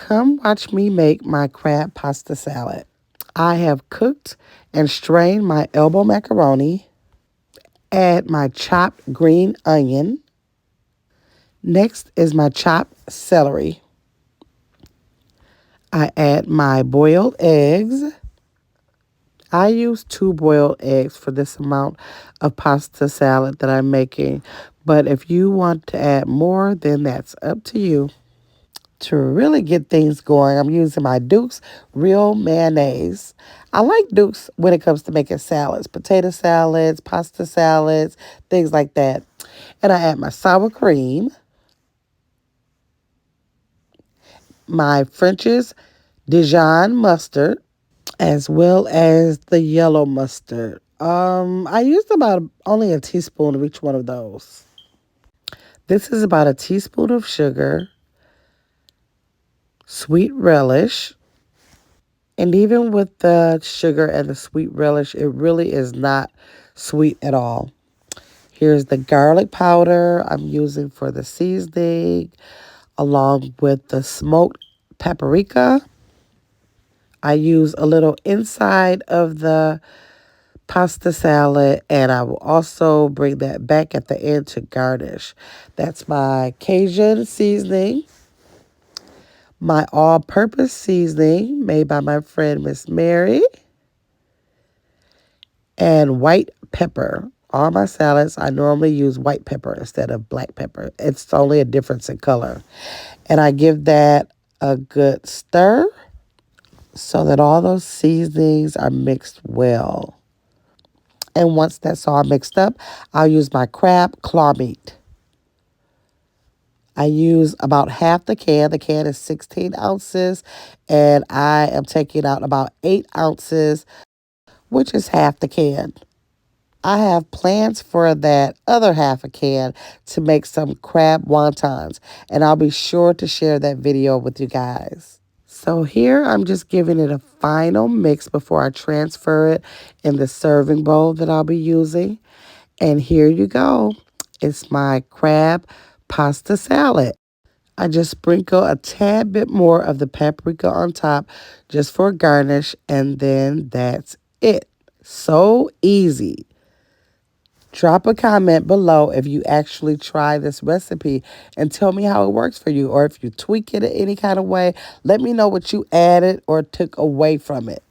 Come watch me make my crab pasta salad. I have cooked and strained my elbow macaroni. Add my chopped green onion. Next is my chopped celery. I add my boiled eggs. I use 2 boiled eggs for this amount of pasta salad that I'm making. But if you want to add more, then that's up to you. To really get things going, I'm using my Duke's Real Mayonnaise. I like Duke's when it comes to making salads, potato salads, pasta salads, things like that. And I add my sour cream, my French's Dijon mustard, as well as the yellow mustard. I used about only a teaspoon of each one of those. This is about a teaspoon of sugar, sweet relish, and even with the sugar and the sweet relish, it really is not sweet at all. Here's the garlic powder I'm using for the seasoning, along with the smoked paprika. I use a little inside of the pasta salad, and I will also bring that back at the end to garnish. That's my Cajun seasoning, my all-purpose seasoning made by my friend Miss Mary, and white pepper. All my salads, I normally use white pepper instead of black pepper. It's only a difference in color. And I give that a good stir so that all those seasonings are mixed well. And once that's all mixed up, I'll use my crab claw meat. I use about half the can. The can is 16 ounces, and I am taking out about 8 ounces, which is half the can. I have plans for that other half a can to make some crab wontons, and I'll be sure to share that video with you guys. So here I'm just giving it a final mix before I transfer it in the serving bowl that I'll be using. And here you go. It's my crab pasta salad. I just sprinkle a tad bit more of the paprika on top just for a garnish, and then that's it. So easy. Drop a comment below if you actually try this recipe and tell me how it works for you, or if you tweak it in any kind of way. Let me know what you added or took away from it.